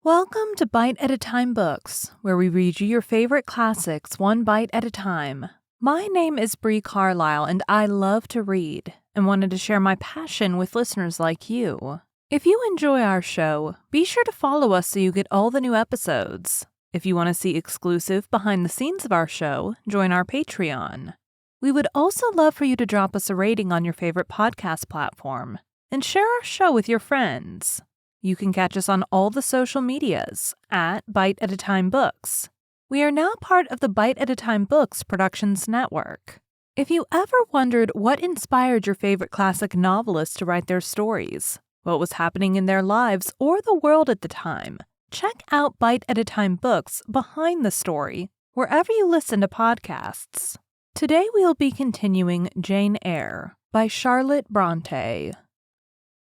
Welcome to Bite at a Time Books, where we read you your favorite classics one bite at a time. My name is Bree Carlile, and I love to read, and wanted to share my passion with listeners like you. If you enjoy our show, be sure to follow us so you get all the new episodes. If you want to see exclusive behind the scenes of our show, join our Patreon. We would also love for you to drop us a rating on your favorite podcast platform, and share our show with your friends. You can catch us on all the social medias at Bite at a Time Books. We are now part of the Bite at a Time Books Productions Network. If you ever wondered what inspired your favorite classic novelists to write their stories, what was happening in their lives or the world at the time, check out Bite at a Time Books Behind the Story wherever you listen to podcasts. Today we'll be continuing Jane Eyre by Charlotte Bronte.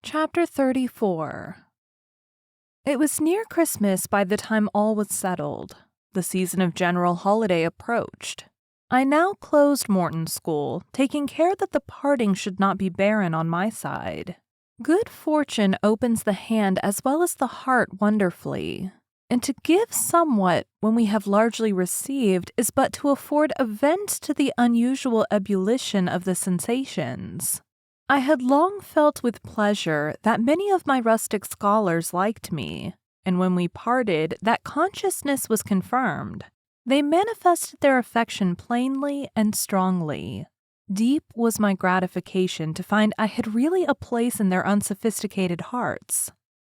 Chapter 34. It was near Christmas by the time all was settled. The season of general holiday approached. I now closed Morton School, taking care that the parting should not be barren on my side. Good fortune opens the hand as well as the heart wonderfully, and to give somewhat when we have largely received is but to afford a vent to the unusual ebullition of the sensations. I had long felt with pleasure that many of my rustic scholars liked me, and when we parted, that consciousness was confirmed. They manifested their affection plainly and strongly. Deep was my gratification to find I had really a place in their unsophisticated hearts.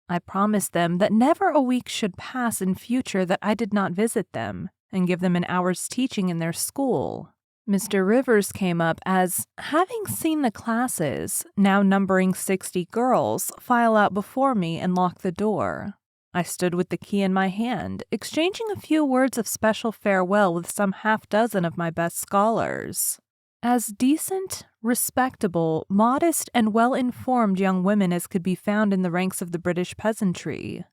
I promised them that never a week should pass in future that I did not visit them and give them an hour's teaching in their school. Mr. Rivers came up as, having seen the classes, now numbering 60 girls, file out before me and lock the door. I stood with the key in my hand, exchanging a few words of special farewell with some half-dozen of my best scholars. As decent, respectable, modest, and well-informed young women as could be found in the ranks of the British peasantry.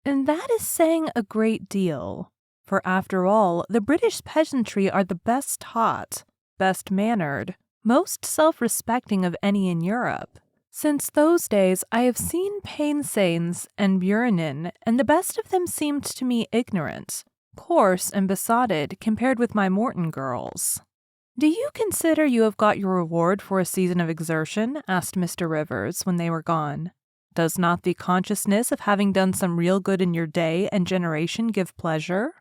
And that is saying a great deal. For after all, the British peasantry are the best taught, best mannered, most self-respecting of any in Europe. Since those days I have seen Painsains and Burenin, and the best of them seemed to me ignorant, coarse, and besotted compared with my Morton girls. "Do you consider you have got your reward for a season of exertion?" asked Mr. Rivers when they were gone. "Does not the consciousness of having done some real good in your day and generation give pleasure?"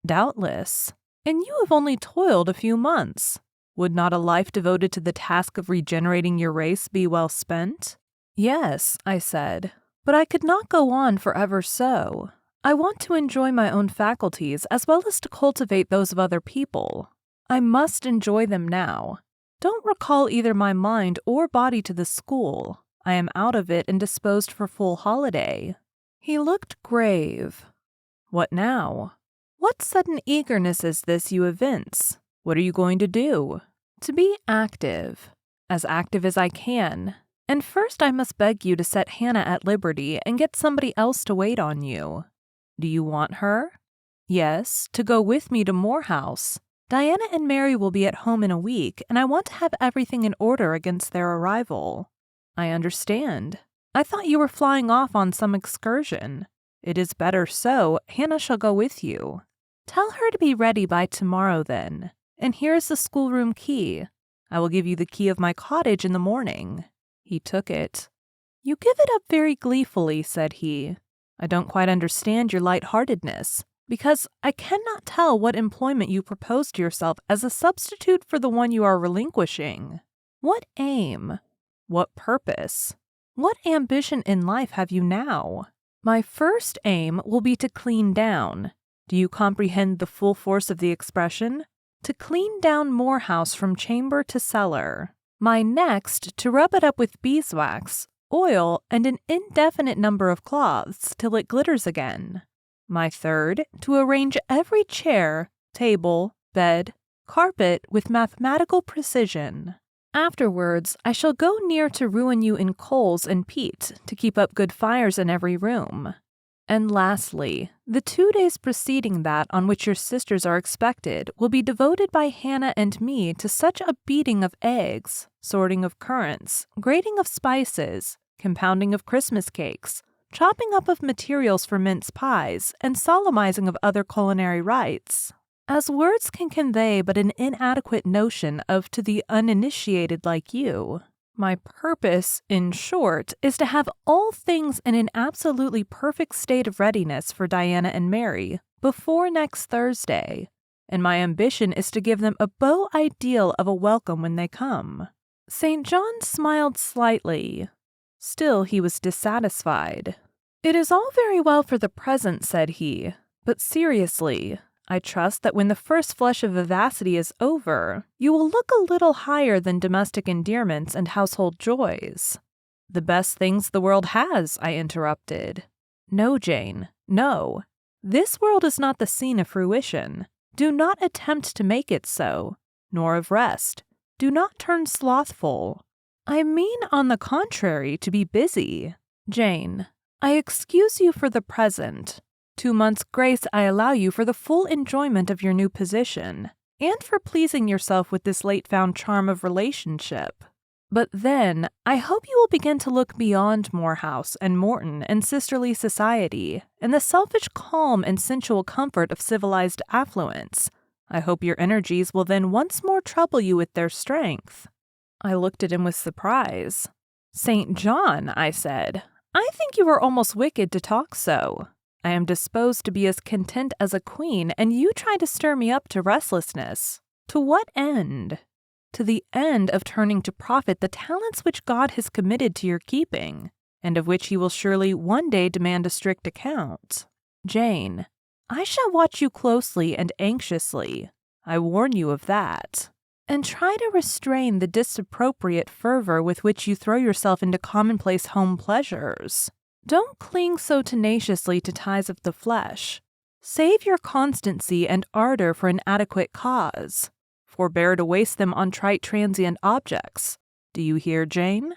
"Doubtless. And you have only toiled a few months. Would not a life devoted to the task of regenerating your race be well spent?" "Yes," I said, "but I could not go on forever so. I want to enjoy my own faculties as well as to cultivate those of other people. I must enjoy them now. Don't recall either my mind or body to the school. I am out of it and disposed for full holiday." He looked grave. "What now? What sudden eagerness is this you evince? What are you going to do?" "To be active. As active as I can. And first I must beg you to set Hannah at liberty and get somebody else to wait on you." "Do you want her?" "Yes, to go with me to Moor House. Diana and Mary will be at home in a week, and I want to have everything in order against their arrival." "I understand. I thought you were flying off on some excursion. It is better so. Hannah shall go with you." "Tell her to be ready by tomorrow, then. And here is the schoolroom key. I will give you the key of my cottage in the morning." He took it. "You give it up very gleefully," said he. "I don't quite understand your light-heartedness, because I cannot tell what employment you propose to yourself as a substitute for the one you are relinquishing. What aim? What purpose? What ambition in life have you now?" "My first aim will be to clean down. Do you comprehend the full force of the expression? To clean down Moor House from chamber to cellar. My next, to rub it up with beeswax, oil, and an indefinite number of cloths till it glitters again. My third, to arrange every chair, table, bed, carpet with mathematical precision. Afterwards, I shall go near to ruin you in coals and peat to keep up good fires in every room. And lastly, the 2 days preceding that on which your sisters are expected will be devoted by Hannah and me to such a beating of eggs, sorting of currants, grating of spices, compounding of Christmas cakes, chopping up of materials for mince pies, and solemnizing of other culinary rites, as words can convey but an inadequate notion of to the uninitiated like you. My purpose, in short, is to have all things in an absolutely perfect state of readiness for Diana and Mary before next Thursday, and my ambition is to give them a beau ideal of a welcome when they come." St. John smiled slightly. Still, he was dissatisfied. "It is all very well for the present," said he, "but seriously, I trust that when the first flush of vivacity is over, you will look a little higher than domestic endearments and household joys." "The best things the world has," I interrupted. "No, Jane, no. This world is not the scene of fruition. Do not attempt to make it so, nor of rest. Do not turn slothful. I mean, on the contrary, to be busy. Jane, I excuse you for the present. 2 months' grace I allow you for the full enjoyment of your new position, and for pleasing yourself with this late-found charm of relationship. But then, I hope you will begin to look beyond Moor House and Morton and sisterly society, and the selfish calm and sensual comfort of civilized affluence. I hope your energies will then once more trouble you with their strength." I looked at him with surprise. "St. John," I said, "I think you are almost wicked to talk so. I am disposed to be as content as a queen, and you try to stir me up to restlessness. To what end?" "To the end of turning to profit the talents which God has committed to your keeping, and of which he will surely one day demand a strict account. Jane, I shall watch you closely and anxiously. I warn you of that. And try to restrain the disappropriate fervor with which you throw yourself into commonplace home pleasures. Don't cling so tenaciously to ties of the flesh. Save your constancy and ardor for an adequate cause. Forbear to waste them on trite transient objects. Do you hear, Jane?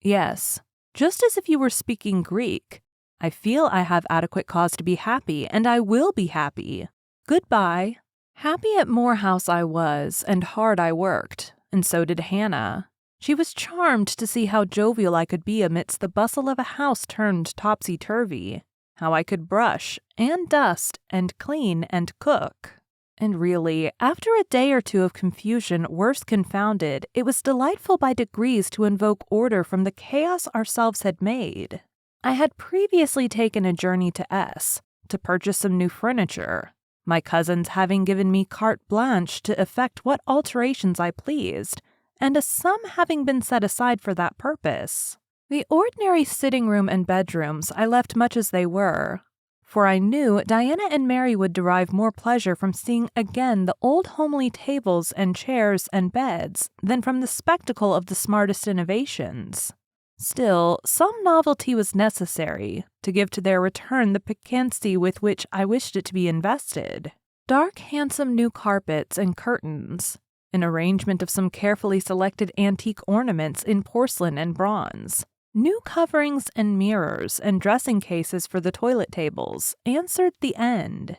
Yes, just as if you were speaking Greek. I feel I have adequate cause to be happy, and I will be happy. Goodbye." Happy at Moor House I was, and hard I worked, and so did Hannah. She was charmed to see how jovial I could be amidst the bustle of a house turned topsy-turvy, how I could brush, and dust, and clean, and cook. And really, after a day or two of confusion worse confounded, it was delightful by degrees to invoke order from the chaos ourselves had made. I had previously taken a journey to S, to purchase some new furniture, my cousins having given me carte blanche to effect what alterations I pleased, and a sum having been set aside for that purpose. The ordinary sitting room and bedrooms I left much as they were, for I knew Diana and Mary would derive more pleasure from seeing again the old homely tables and chairs and beds than from the spectacle of the smartest innovations. Still, some novelty was necessary to give to their return the piquancy with which I wished it to be invested. Dark, handsome new carpets and curtains, an arrangement of some carefully selected antique ornaments in porcelain and bronze, new coverings and mirrors and dressing cases for the toilet tables answered the end.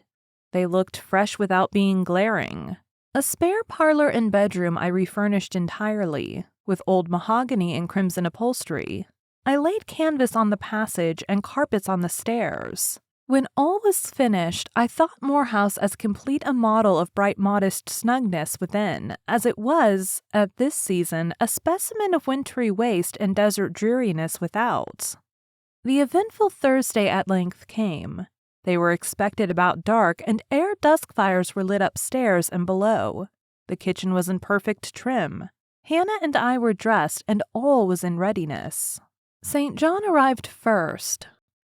They looked fresh without being glaring. A spare parlor and bedroom I refurnished entirely, with old mahogany and crimson upholstery. I laid canvas on the passage and carpets on the stairs. When all was finished, I thought Moor House as complete a model of bright modest snugness within, as it was, at this season, a specimen of wintry waste and desert dreariness without. The eventful Thursday at length came. They were expected about dark, and ere dusk fires were lit upstairs and below. The kitchen was in perfect trim. Hannah and I were dressed, and all was in readiness. St. John arrived first.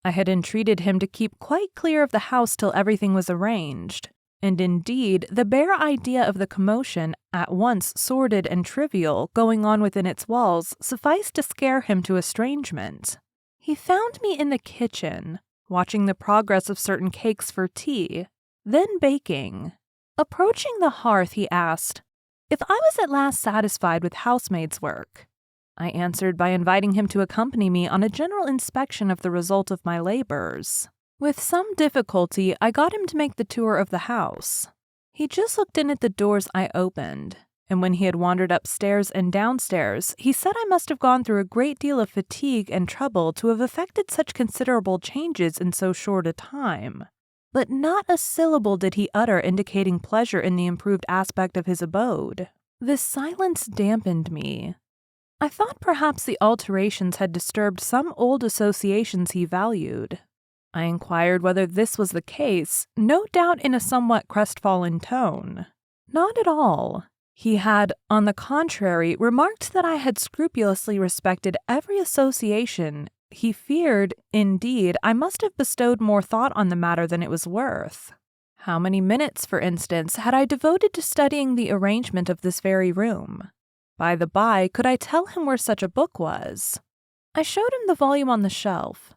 I had entreated him to keep quite clear of the house till everything was arranged, and indeed the bare idea of the commotion, at once sordid and trivial, going on within its walls sufficed to scare him to estrangement. He found me in the kitchen, watching the progress of certain cakes for tea, then baking. Approaching the hearth, he asked if I was at last satisfied with housemaid's work. I answered by inviting him to accompany me on a general inspection of the result of my labors. With some difficulty, I got him to make the tour of the house. He just looked in at the doors I opened, and when he had wandered upstairs and downstairs, he said I must have gone through a great deal of fatigue and trouble to have effected such considerable changes in so short a time. But not a syllable did he utter indicating pleasure in the improved aspect of his abode. This silence dampened me. I thought perhaps the alterations had disturbed some old associations he valued. I inquired whether this was the case, no doubt in a somewhat crestfallen tone. Not at all. He had, on the contrary, remarked that I had scrupulously respected every association. He feared, indeed, I must have bestowed more thought on the matter than it was worth. How many minutes, for instance, had I devoted to studying the arrangement of this very room? By the by, could I tell him where such a book was? I showed him the volume on the shelf.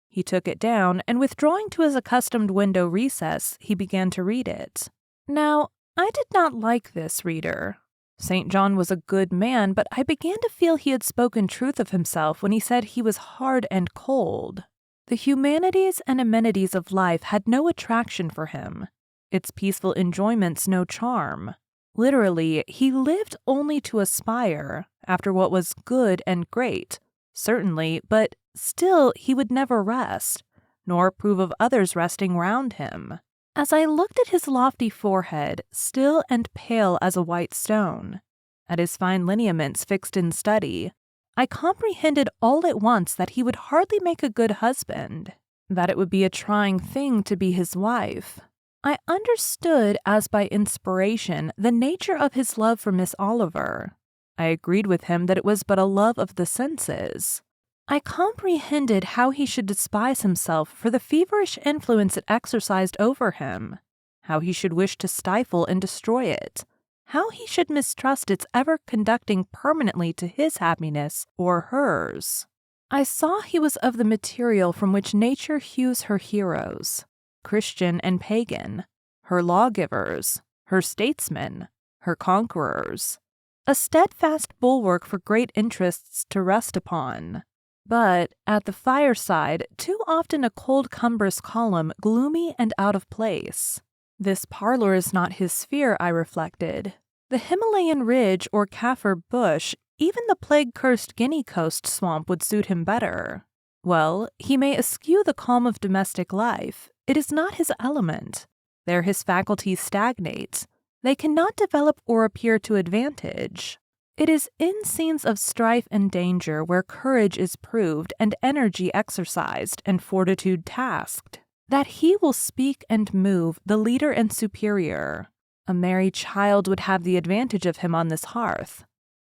He took it down, and withdrawing to his accustomed window recess, he began to read it. Now, I did not like this reader. St. John was a good man, but I began to feel he had spoken truth of himself when he said he was hard and cold. The humanities and amenities of life had no attraction for him, its peaceful enjoyments no charm. Literally, he lived only to aspire after what was good and great, certainly, but still he would never rest, nor approve of others resting round him. As I looked at his lofty forehead, still and pale as a white stone, at his fine lineaments fixed in study, I comprehended all at once that he would hardly make a good husband, that it would be a trying thing to be his wife. I understood, as by inspiration, the nature of his love for Miss Oliver. I agreed with him that it was but a love of the senses. I comprehended how he should despise himself for the feverish influence it exercised over him, how he should wish to stifle and destroy it, how he should mistrust its ever conducting permanently to his happiness or hers. I saw he was of the material from which nature hews her heroes, Christian and pagan, her lawgivers, her statesmen, her conquerors, a steadfast bulwark for great interests to rest upon. But at the fireside, too often a cold, cumbrous column, gloomy and out of place. This parlor is not his sphere, I reflected. The Himalayan ridge or Kaffir bush, even the plague-cursed Guinea coast swamp would suit him better. Well, he may eschew the calm of domestic life. It is not his element. There his faculties stagnate. They cannot develop or appear to advantage. It is in scenes of strife and danger where courage is proved and energy exercised and fortitude tasked, that he will speak and move, the leader and superior. A merry child would have the advantage of him on this hearth.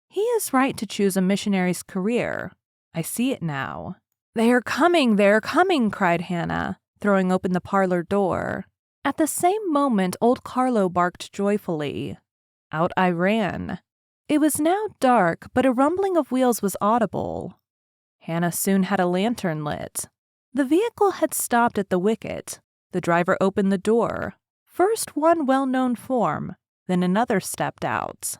He is right to choose a missionary's career. I see it now. They are coming, cried Hannah, throwing open the parlor door. At the same moment, old Carlo barked joyfully. Out I ran. It was now dark, but a rumbling of wheels was audible. Hannah soon had a lantern lit. The vehicle had stopped at the wicket. The driver opened the door. First one well-known form, then another stepped out.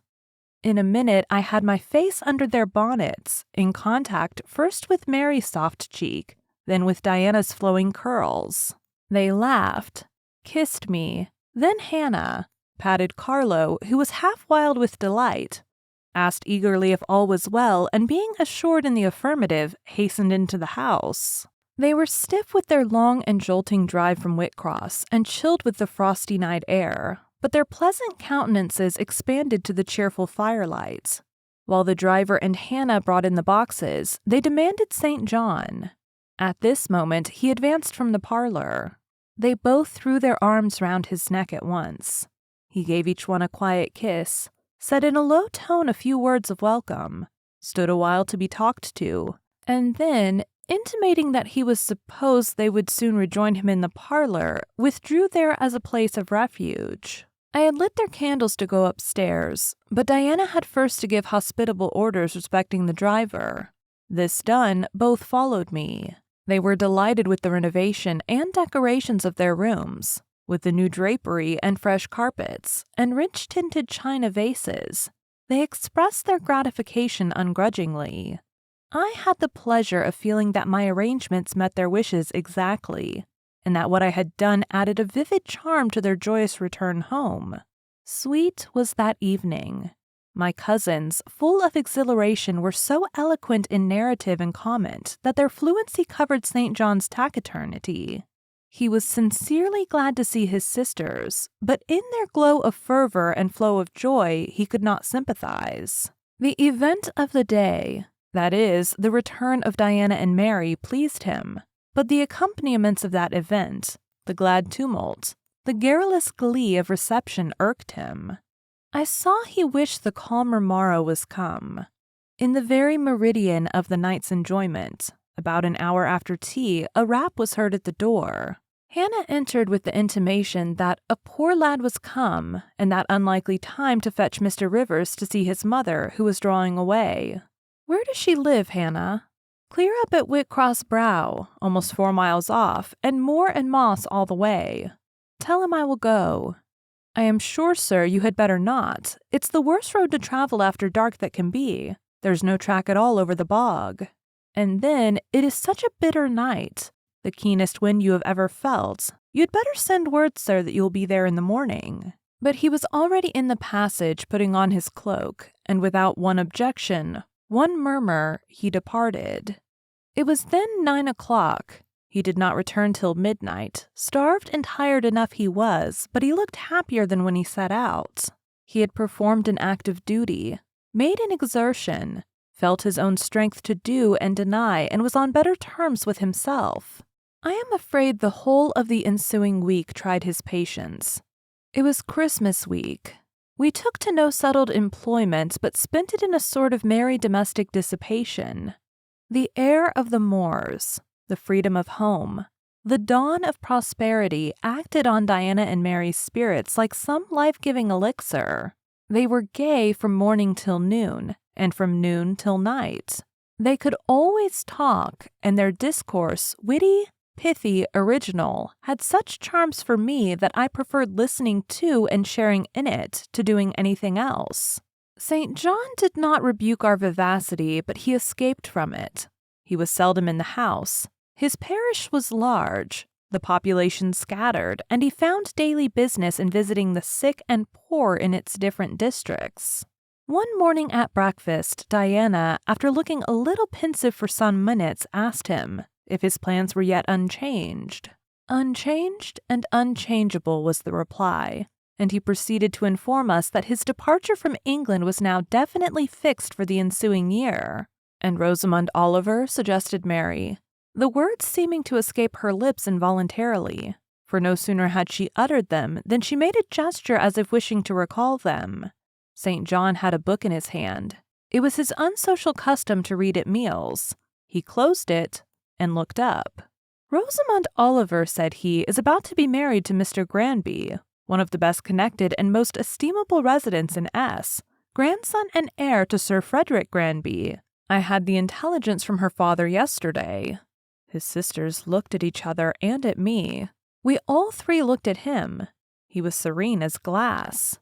In a minute, I had my face under their bonnets, in contact first with Mary's soft cheek, then with Diana's flowing curls. They laughed, kissed me, then Hannah, patted Carlo, who was half wild with delight, asked eagerly if all was well, and being assured in the affirmative, hastened into the house. They were stiff with their long and jolting drive from Whitcross, and chilled with the frosty night air, but their pleasant countenances expanded to the cheerful firelight. While the driver and Hannah brought in the boxes, they demanded St. John. At this moment, he advanced from the parlor. They both threw their arms round his neck at once. He gave each one a quiet kiss, said in a low tone a few words of welcome, stood a while to be talked to, and then, intimating that he was supposed they would soon rejoin him in the parlor, withdrew there as a place of refuge. I had lit their candles to go upstairs, but Diana had first to give hospitable orders respecting the driver. This done, both followed me. They were delighted with the renovation and decorations of their rooms, with the new drapery and fresh carpets, and rich-tinted china vases. They expressed their gratification ungrudgingly. I had the pleasure of feeling that my arrangements met their wishes exactly, and that what I had done added a vivid charm to their joyous return home. Sweet was that evening. My cousins, full of exhilaration, were so eloquent in narrative and comment that their fluency covered St. John's taciturnity. He was sincerely glad to see his sisters, but in their glow of fervor and flow of joy he could not sympathize. The event of the day, that is, the return of Diana and Mary, pleased him, but the accompaniments of that event, the glad tumult, the garrulous glee of reception irked him. I saw he wished the calmer morrow was come. In the very meridian of the night's enjoyment, about an hour after tea, a rap was heard at the door. Hannah entered with the intimation that a poor lad was come, and that unlikely time to fetch Mr. Rivers to see his mother, who was drawing away. "Where does she live, Hannah?" "Clear up at Whitcross Brow, almost 4 miles off, and moor and moss all the way." "Tell him I will go." "I am sure, sir, you had better not. It's the worst road to travel after dark that can be. There's no track at all over the bog. And then, it is such a bitter night, the keenest wind you have ever felt. You'd better send word, sir, that you'll be there in the morning." But he was already in the passage putting on his cloak, and without one objection, one murmur, he departed. It was then 9 o'clock. He did not return till midnight. Starved and tired enough he was, but he looked happier than when he set out. He had performed an act of duty, made an exertion, felt his own strength to do and deny, and was on better terms with himself. I am afraid the whole of the ensuing week tried his patience. It was Christmas week. We took to no settled employment, but spent it in a sort of merry domestic dissipation. The air of the moors, the freedom of home, the dawn of prosperity acted on Diana and Mary's spirits like some life-giving elixir. They were gay from morning till noon, and from noon till night. They could always talk, and their discourse, witty, pithy, original, had such charms for me that I preferred listening to and sharing in it to doing anything else. St. John did not rebuke our vivacity, but he escaped from it. He was seldom in the house. His parish was large, the population scattered, and he found daily business in visiting the sick and poor in its different districts. One morning at breakfast, Diana, after looking a little pensive for some minutes, asked him if his plans were yet unchanged. "Unchanged and unchangeable," was the reply, and he proceeded to inform us that his departure from England was now definitely fixed for the ensuing year. "And Rosamond Oliver?" suggested Mary, the words seeming to escape her lips involuntarily, for no sooner had she uttered them than she made a gesture as if wishing to recall them. St. John had a book in his hand. It was his unsocial custom to read at meals. He closed it and looked up. "Rosamond Oliver," said he, "is about to be married to Mr. Granby, one of the best connected and most estimable residents in S, grandson and heir to Sir Frederick Granby. I had the intelligence from her father yesterday." His sisters looked at each other and at me. We all three looked at him. He was serene as glass.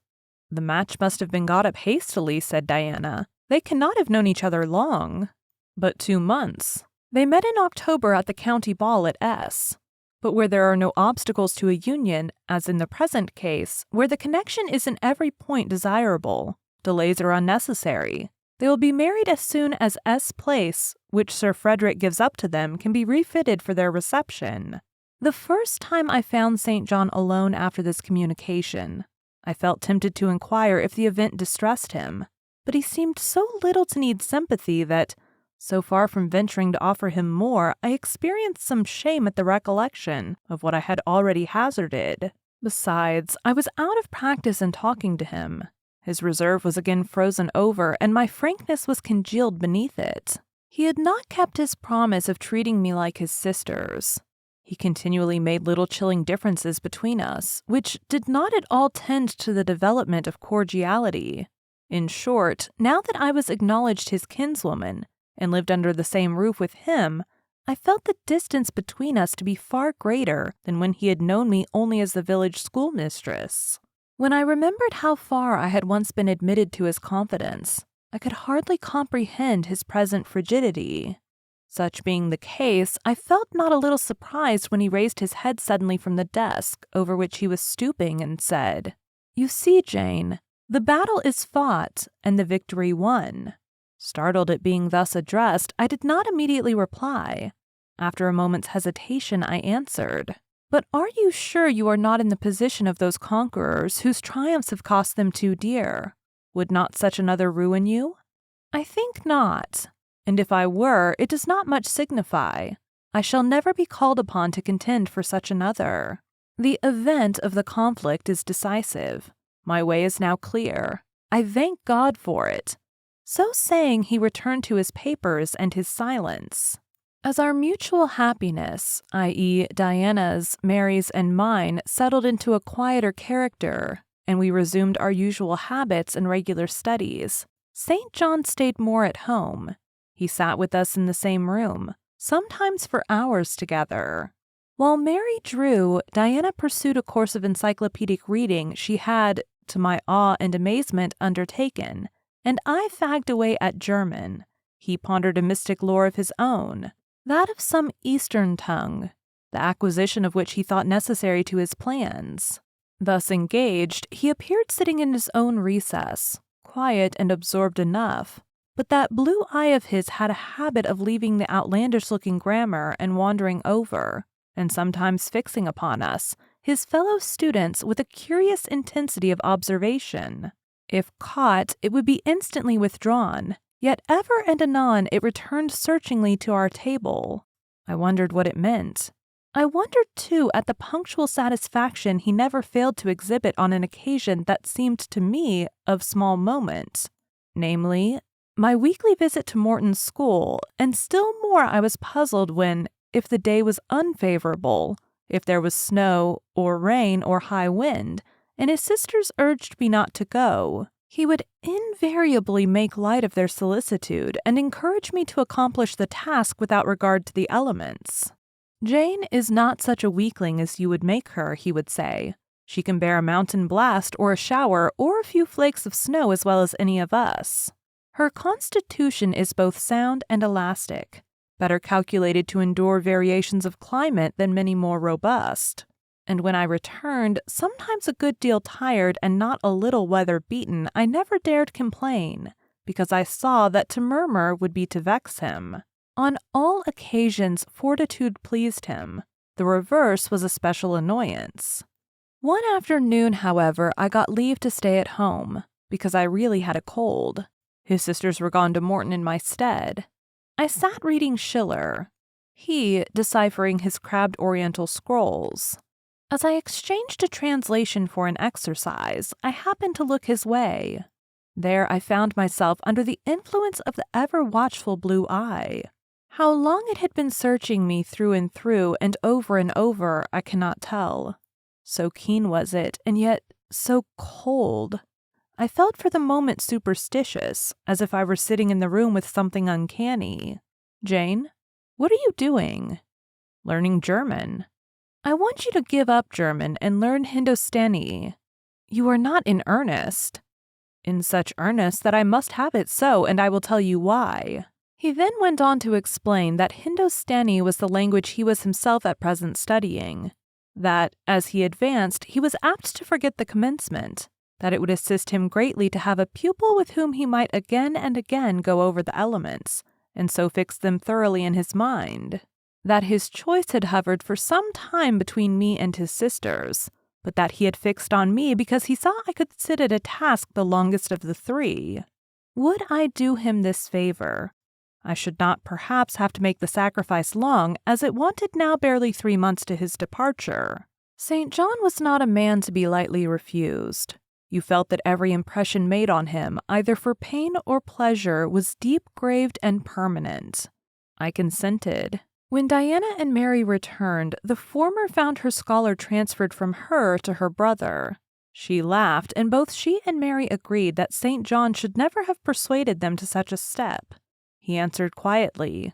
"The match must have been got up hastily," said Diana. "They cannot have known each other long." "But 2 months. They met in October at the county ball at S. But where there are no obstacles to a union, as in the present case, where the connection is in every point desirable, delays are unnecessary. They will be married as soon as S Place, which Sir Frederick gives up to them, can be refitted for their reception." The first time I found St. John alone after this communication, I felt tempted to inquire if the event distressed him, but he seemed so little to need sympathy that, so far from venturing to offer him more, I experienced some shame at the recollection of what I had already hazarded. Besides, I was out of practice in talking to him. His reserve was again frozen over, and my frankness was congealed beneath it. He had not kept his promise of treating me like his sisters. He continually made little chilling differences between us, which did not at all tend to the development of cordiality. In short, now that I was acknowledged his kinswoman, and lived under the same roof with him, I felt the distance between us to be far greater than when he had known me only as the village schoolmistress. When I remembered how far I had once been admitted to his confidence, I could hardly comprehend his present frigidity. Such being the case, I felt not a little surprised when he raised his head suddenly from the desk over which he was stooping and said, "You see, Jane, The battle is fought, and the victory won." Startled at being thus addressed, I did not immediately reply. After a moment's hesitation, I answered, "But are you sure you are not in the position of those conquerors whose triumphs have cost them too dear? Would not such another ruin you?" "I think not. And if I were, it does not much signify. I shall never be called upon to contend for such another. The event of the conflict is decisive. My way is now clear. I thank God for it." So saying, he returned to his papers and his silence. As our mutual happiness, i.e., Diana's, Mary's, and mine, settled into a quieter character, and we resumed our usual habits and regular studies, St. John stayed more at home. He sat with us in the same room, sometimes for hours together. While Mary drew, Diana pursued a course of encyclopedic reading she had, to my awe and amazement, undertaken, and I fagged away at German. He pondered a mystic lore of his own, that of some Eastern tongue, the acquisition of which he thought necessary to his plans. Thus engaged, he appeared sitting in his own recess, quiet and absorbed enough, but that blue eye of his had a habit of leaving the outlandish-looking grammar and wandering over, and sometimes fixing upon us, his fellow students, with a curious intensity of observation. If caught, it would be instantly withdrawn, yet ever and anon it returned searchingly to our table. I wondered what it meant. I wondered, too, at the punctual satisfaction he never failed to exhibit on an occasion that seemed to me of small moment, namely, my weekly visit to Morton's school, and still more I was puzzled when, if the day was unfavorable, if there was snow, or rain, or high wind, and his sisters urged me not to go, he would invariably make light of their solicitude and encourage me to accomplish the task without regard to the elements. "Jane is not such a weakling as you would make her," he would say. "She can bear a mountain blast or a shower or a few flakes of snow as well as any of us. Her constitution is both sound and elastic, better calculated to endure variations of climate than many more robust." And when I returned, sometimes a good deal tired and not a little weather-beaten, I never dared complain, because I saw that to murmur would be to vex him. On all occasions, fortitude pleased him. The reverse was a special annoyance. One afternoon, however, I got leave to stay at home, because I really had a cold. His sisters were gone to Morton in my stead. I sat reading Schiller, he deciphering his crabbed oriental scrolls. As I exchanged a translation for an exercise, I happened to look his way. There I found myself under the influence of the ever-watchful blue eye. How long it had been searching me through and over, I cannot tell. So keen was it, and yet so cold. I felt for the moment superstitious, as if I were sitting in the room with something uncanny. "Jane, what are you doing?" "Learning German." "I want you to give up German and learn Hindustani." "You are not in earnest." "In such earnest that I must have it so, and I will tell you why." He then went on to explain that Hindustani was the language he was himself at present studying, that, as he advanced, he was apt to forget the commencement, that it would assist him greatly to have a pupil with whom he might again and again go over the elements, and so fix them thoroughly in his mind, that his choice had hovered for some time between me and his sisters, but that he had fixed on me because he saw I could sit at a task the longest of the three. Would I do him this favor? I should not perhaps have to make the sacrifice long, as it wanted now barely 3 months to his departure. St. John was not a man to be lightly refused. You felt that every impression made on him, either for pain or pleasure, was deep-graved and permanent. I consented. When Diana and Mary returned, the former found her scholar transferred from her to her brother. She laughed, and both she and Mary agreed that St. John should never have persuaded them to such a step. He answered quietly,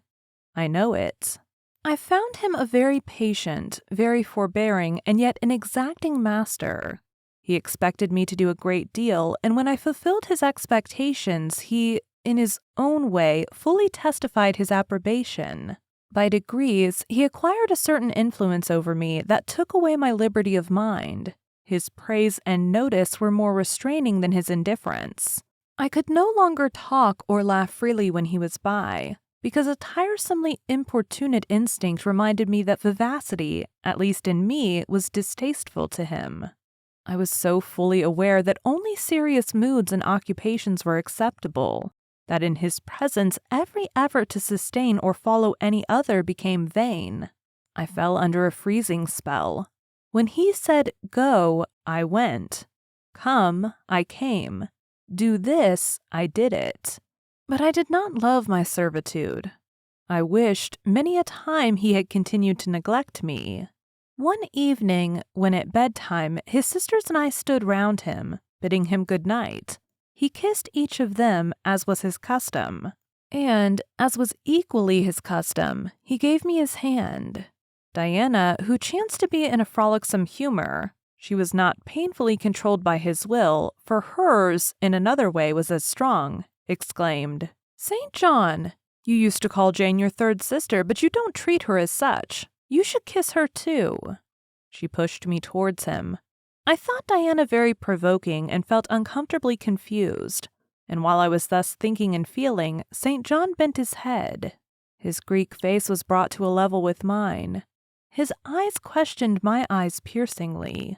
"I know it." I found him a very patient, very forbearing, and yet an exacting master. He expected me to do a great deal, and when I fulfilled his expectations, he, in his own way, fully testified his approbation. By degrees, he acquired a certain influence over me that took away my liberty of mind. His praise and notice were more restraining than his indifference. I could no longer talk or laugh freely when he was by, because a tiresomely importunate instinct reminded me that vivacity, at least in me, was distasteful to him. I was so fully aware that only serious moods and occupations were acceptable, that in his presence every effort to sustain or follow any other became vain. I fell under a freezing spell. When he said, "Go," I went. "Come," I came. "Do this," I did it. But I did not love my servitude. I wished many a time he had continued to neglect me. One evening, when at bedtime his sisters and I stood round him, bidding him good night, he kissed each of them as was his custom, and, as was equally his custom, he gave me his hand. Diana, who chanced to be in a frolicsome humor, she was not painfully controlled by his will, for hers, in another way, was as strong, exclaimed, "St. John, you used to call Jane your third sister, but you don't treat her as such. You should kiss her too." She pushed me towards him. I thought Diana very provoking and felt uncomfortably confused, and while I was thus thinking and feeling, St. John bent his head. His Greek face was brought to a level with mine. His eyes questioned my eyes piercingly.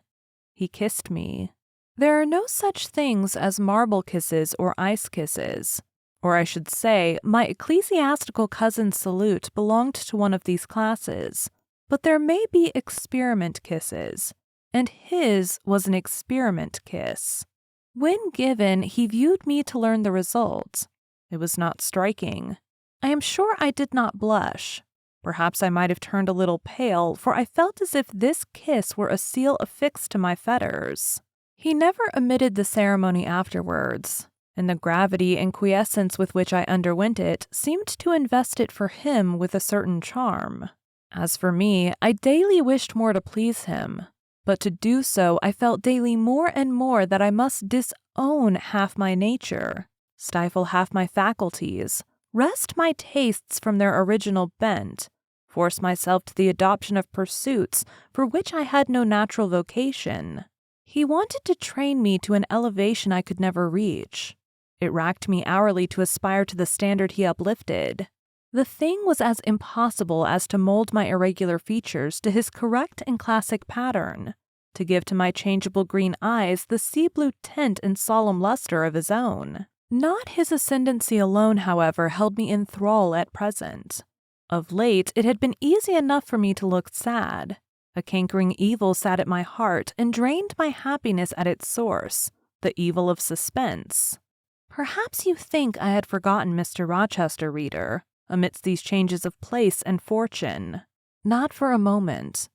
He kissed me. There are no such things as marble kisses or ice kisses. Or I should say, my ecclesiastical cousin's salute belonged to one of these classes. But there may be experiment kisses, and his was an experiment kiss. When given, he viewed me to learn the result. It was not striking. I am sure I did not blush. Perhaps I might have turned a little pale, for I felt as if this kiss were a seal affixed to my fetters. He never omitted the ceremony afterwards, and the gravity and quiescence with which I underwent it seemed to invest it for him with a certain charm. As for me, I daily wished more to please him, but to do so I felt daily more and more that I must disown half my nature, stifle half my faculties, wrest my tastes from their original bent, force myself to the adoption of pursuits for which I had no natural vocation. He wanted to train me to an elevation I could never reach. It racked me hourly to aspire to the standard he uplifted. The thing was as impossible as to mold my irregular features to his correct and classic pattern, to give to my changeable green eyes the sea-blue tint and solemn luster of his own. Not his ascendancy alone, however, held me in thrall at present. Of late, it had been easy enough for me to look sad. A cankering evil sat at my heart and drained my happiness at its source, the evil of suspense. Perhaps you think I had forgotten Mr. Rochester, reader, amidst these changes of place and fortune. Not for a moment.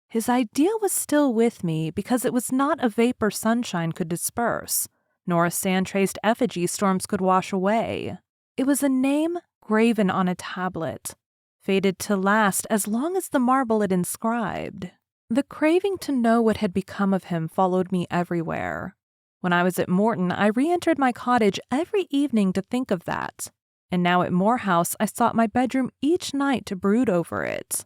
His idea was still with me because it was not a vapor sunshine could disperse, nor a sand-traced effigy storms could wash away. It was a name graven on a tablet, fated to last as long as the marble it inscribed. The craving to know what had become of him followed me everywhere. When I was at Morton, I re-entered my cottage every evening to think of that, and now at Moor House I sought my bedroom each night to brood over it.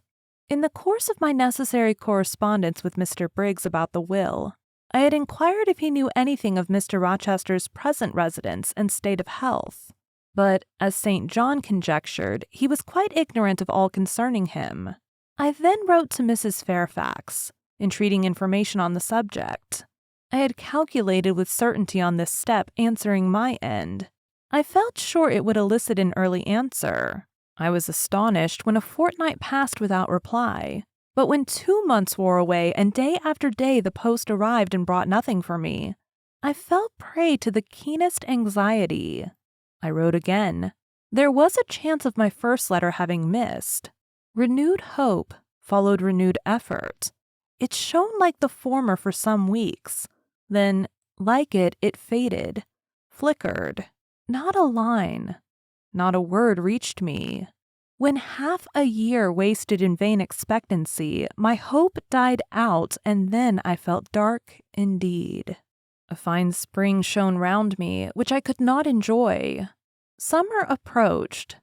In the course of my necessary correspondence with Mr. Briggs about the will, I had inquired if he knew anything of Mr. Rochester's present residence and state of health, but, as St. John conjectured, he was quite ignorant of all concerning him. I then wrote to Mrs. Fairfax, entreating information on the subject. I had calculated with certainty on this step answering my end. I felt sure it would elicit an early answer. I was astonished when a fortnight passed without reply, but when 2 months wore away and day after day the post arrived and brought nothing for me, I fell prey to the keenest anxiety. I wrote again. There was a chance of my first letter having missed. Renewed hope followed renewed effort. It shone like the former for some weeks. Then, like it faded, flickered. Not a line, not a word reached me. When half a year wasted in vain expectancy, my hope died out, and then I felt dark indeed. A fine spring shone round me, which I could not enjoy. Summer approached.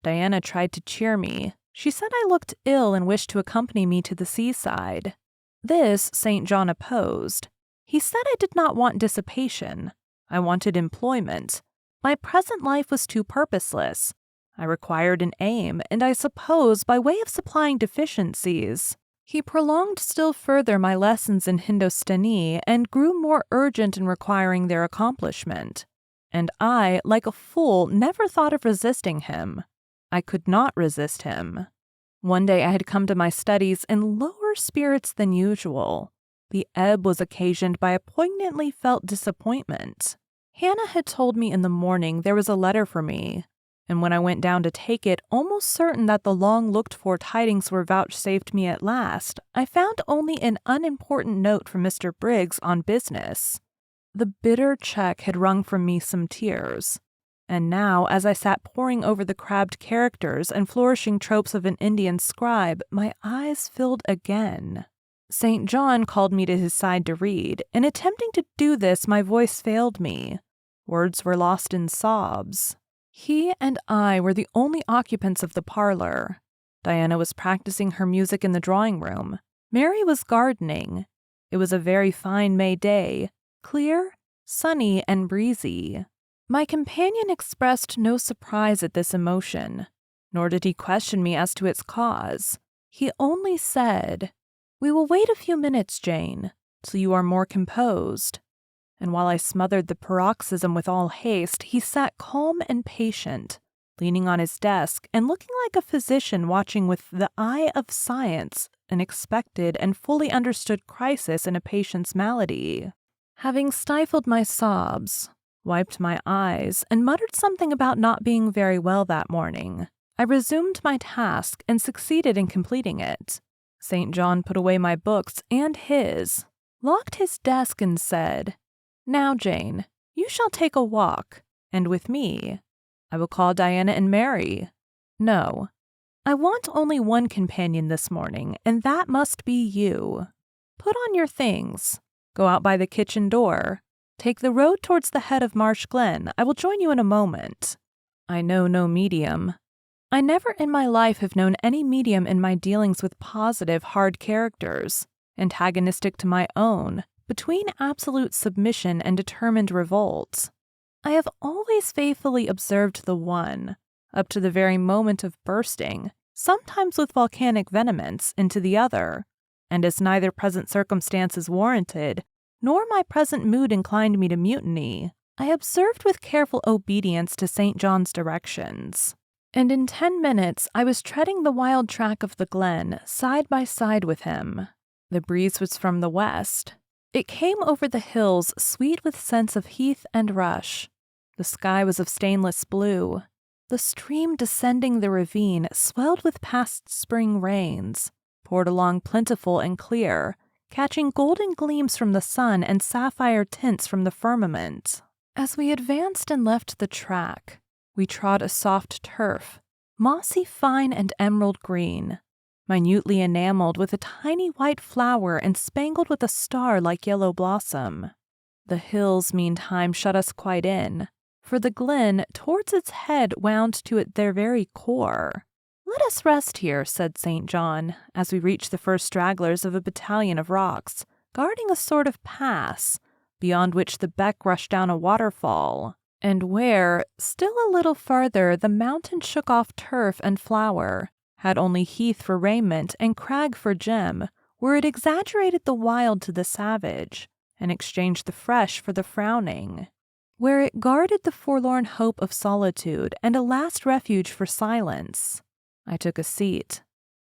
Diana tried to cheer me. She said I looked ill and wished to accompany me to the seaside. This St. John opposed, He said I did not want dissipation. I wanted employment. My present life was too purposeless. I required an aim, and I suppose by way of supplying deficiencies. He prolonged still further my lessons in Hindustani and grew more urgent in requiring their accomplishment. And I, like a fool, never thought of resisting him. I could not resist him. One day I had come to my studies in lower spirits than usual. The ebb was occasioned by a poignantly felt disappointment. Hannah had told me in the morning there was a letter for me, and when I went down to take it, almost certain that the long-looked-for tidings were vouchsafed me at last, I found only an unimportant note from Mr. Briggs on business. The bitter check had wrung from me some tears, and now, as I sat poring over the crabbed characters and flourishing tropes of an Indian scribe, my eyes filled again. St. John called me to his side to read. In attempting to do this, my voice failed me. Words were lost in sobs. He and I were the only occupants of the parlor. Diana was practicing her music in the drawing room. Mary was gardening. It was a very fine May day, clear, sunny, and breezy. My companion expressed no surprise at this emotion, nor did he question me as to its cause. He only said, "We will wait a few minutes, Jane, till you are more composed." And while I smothered the paroxysm with all haste, he sat calm and patient, leaning on his desk and looking like a physician watching with the eye of science an expected and fully understood crisis in a patient's malady. Having stifled my sobs, wiped my eyes, and muttered something about not being very well that morning, I resumed my task and succeeded in completing it. St. John put away my books and his, locked his desk, and said, "Now, Jane, you shall take a walk, and with me. I will call Diana and Mary. No, I want only one companion this morning, and that must be you. Put on your things. Go out by the kitchen door. Take the road towards the head of Marsh Glen. I will join you in a moment. I know no medium. I never in my life have known any medium in my dealings with positive, hard characters, antagonistic to my own, between absolute submission and determined revolt. I have always faithfully observed the one, up to the very moment of bursting, sometimes with volcanic vehemence, into the other, and as neither present circumstances warranted, nor my present mood inclined me to mutiny, I observed with careful obedience to St. John's directions. And in 10 minutes I was treading the wild track of the glen, side by side with him. The breeze was from the west. It came over the hills, sweet with scents of heath and rush. The sky was of stainless blue. The stream descending the ravine, swelled with past spring rains, poured along plentiful and clear, catching golden gleams from the sun and sapphire tints from the firmament. As we advanced and left the track, we trod a soft turf, mossy fine and emerald green, minutely enameled with a tiny white flower and spangled with a star-like yellow blossom. The hills, meantime, shut us quite in, for the glen, towards its head, wound to it their very core. "Let us rest here," said St. John, as we reached the first stragglers of a battalion of rocks, guarding a sort of pass, beyond which the beck rushed down a waterfall, and where, still a little farther, the mountain shook off turf and flower, had only heath for raiment and crag for gem, where it exaggerated the wild to the savage, and exchanged the fresh for the frowning, where it guarded the forlorn hope of solitude and a last refuge for silence. I took a seat.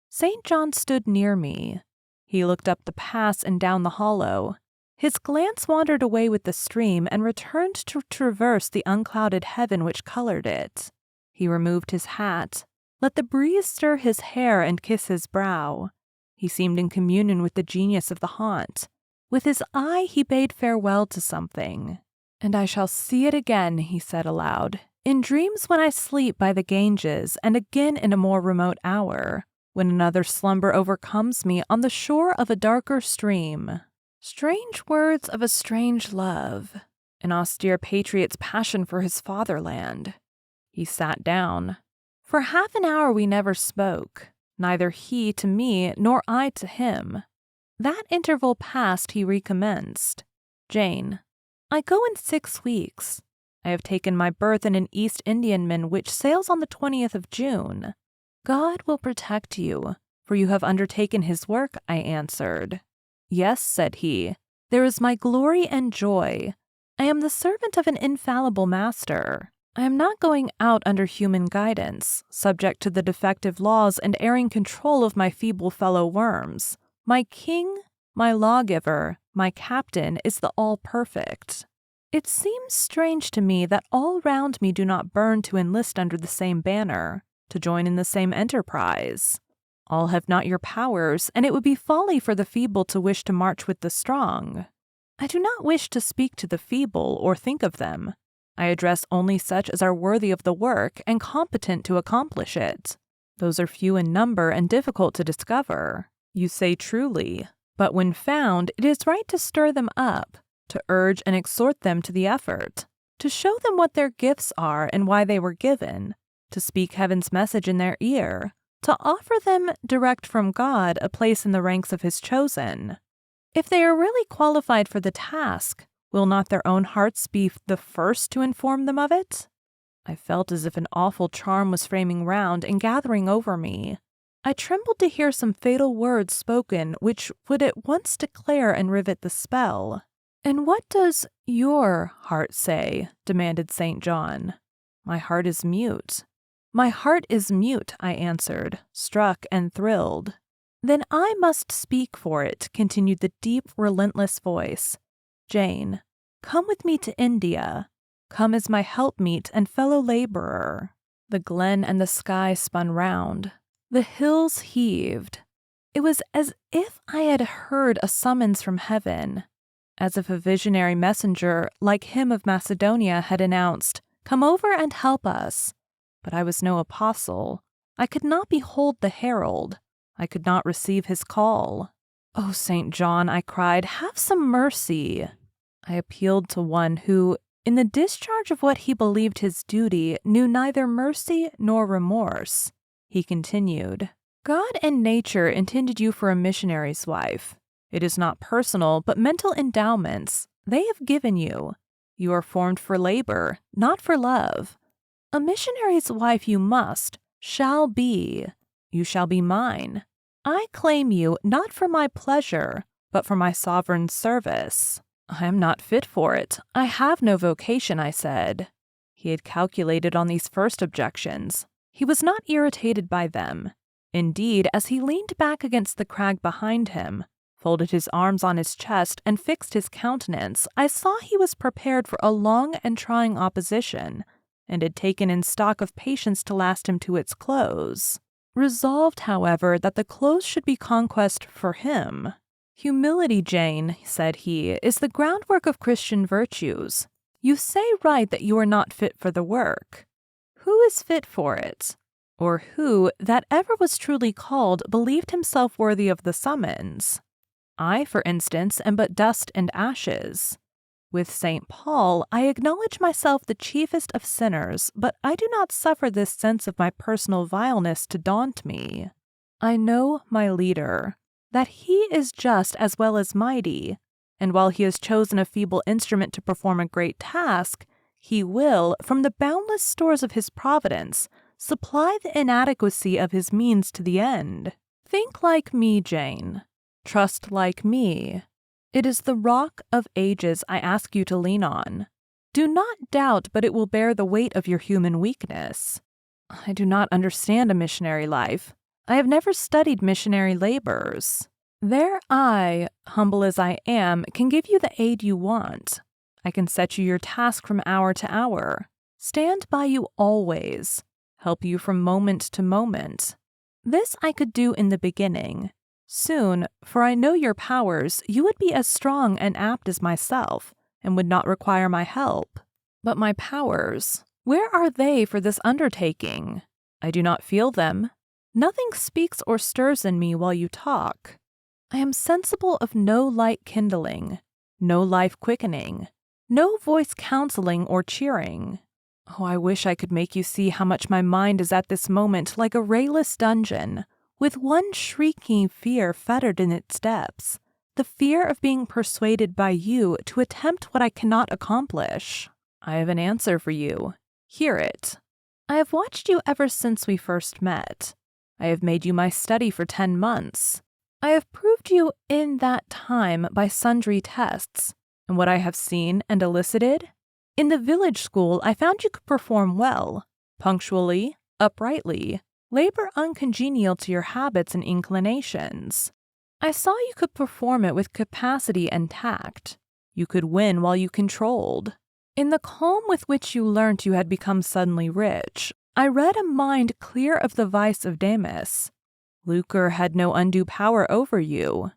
St. John stood near me. He looked up the pass and down the hollow. His glance wandered away with the stream and returned to traverse the unclouded heaven which colored it. He removed his hat, let the breeze stir his hair and kiss his brow. He seemed in communion with the genius of the haunt. With his eye he bade farewell to something. "And I shall see it again," he said aloud, "in dreams when I sleep by the Ganges, and again in a more remote hour, when another slumber overcomes me on the shore of a darker stream." Strange words of a strange love, an austere patriot's passion for his fatherland. He sat down. For half an hour we never spoke, neither he to me nor I to him. That interval past, he recommenced. Jane, I go in 6 weeks. I have taken my berth in an East Indiaman which sails on the 20th of June. God will protect you, for you have undertaken his work, I answered. Yes, said he, there is my glory and joy. I am the servant of an infallible master. I am not going out under human guidance, subject to the defective laws and erring control of my feeble fellow worms. My king, my lawgiver, my captain is the all-perfect. It seems strange to me that all round me do not burn to enlist under the same banner, to join in the same enterprise. All have not your powers, and it would be folly for the feeble to wish to march with the strong. I do not wish to speak to the feeble or think of them. I address only such as are worthy of the work and competent to accomplish it. Those are few in number and difficult to discover. You say truly, but when found, it is right to stir them up, to urge and exhort them to the effort, to show them what their gifts are and why they were given, to speak heaven's message in their ear, to offer them, direct from God, a place in the ranks of his chosen. If they are really qualified for the task, will not their own hearts be the first to inform them of it? I felt as if an awful charm was framing round and gathering over me. I trembled to hear some fatal words spoken which would at once declare and rivet the spell. "And what does your heart say?" demanded St. John. "My heart is mute." "My heart is mute," I answered, struck and thrilled. "Then I must speak for it," continued the deep, relentless voice. "Jane, come with me to India. Come as my helpmeet and fellow laborer." The glen and the sky spun round. The hills heaved. It was as if I had heard a summons from heaven, as if a visionary messenger, like him of Macedonia, had announced, "Come over and help us." But I was no apostle. I could not behold the herald. I could not receive his call. "Oh, St. John," I cried, "have some mercy." I appealed to one who, in the discharge of what he believed his duty, knew neither mercy nor remorse. He continued, "God and nature intended you for a missionary's wife. It is not personal, but mental endowments they have given you. You are formed for labor, not for love. A missionary's wife you shall be. You shall be mine. I claim you not for my pleasure, but for my sovereign's service." "I am not fit for it. I have no vocation," I said. He had calculated on these first objections. He was not irritated by them. Indeed, as he leaned back against the crag behind him, folded his arms on his chest, and fixed his countenance, I saw he was prepared for a long and trying opposition, and had taken in stock of patience to last him to its close. Resolved, however, that the close should be conquest for him. "Humility, Jane," said he, "is the groundwork of Christian virtues. You say right that you are not fit for the work. Who is fit for it? Or who, that ever was truly called, believed himself worthy of the summons? I, for instance, am but dust and ashes. With St. Paul, I acknowledge myself the chiefest of sinners, but I do not suffer this sense of my personal vileness to daunt me. I know my leader, that he is just as well as mighty, and while he has chosen a feeble instrument to perform a great task, he will, from the boundless stores of his providence, supply the inadequacy of his means to the end. Think like me, Jane. Trust like me. It is the rock of ages I ask you to lean on. Do not doubt but it will bear the weight of your human weakness. I do not understand a missionary life. I have never studied missionary labors. There I, humble as I am, can give you the aid you want. I can set you your task from hour to hour, stand by you always, help you from moment to moment. This I could do in the beginning. Soon, for I know your powers, you would be as strong and apt as myself, and would not require my help. But my powers, where are they for this undertaking? I do not feel them. Nothing speaks or stirs in me while you talk. I am sensible of no light kindling, no life quickening, no voice counseling or cheering. Oh, I wish I could make you see how much my mind is at this moment like a rayless dungeon, with one shrieking fear fettered in its depths, the fear of being persuaded by you to attempt what I cannot accomplish. I have an answer for you. Hear it. I have watched you ever since we first met. I have made you my study for 10 months. I have proved you in that time by sundry tests, and what I have seen and elicited? In the village school, I found you could perform well, punctually, uprightly, labor uncongenial to your habits and inclinations. I saw you could perform it with capacity and tact. You could win while you controlled. In the calm with which you learnt you had become suddenly rich, I read a mind clear of the vice of Damis. Lucre had no undue power over you.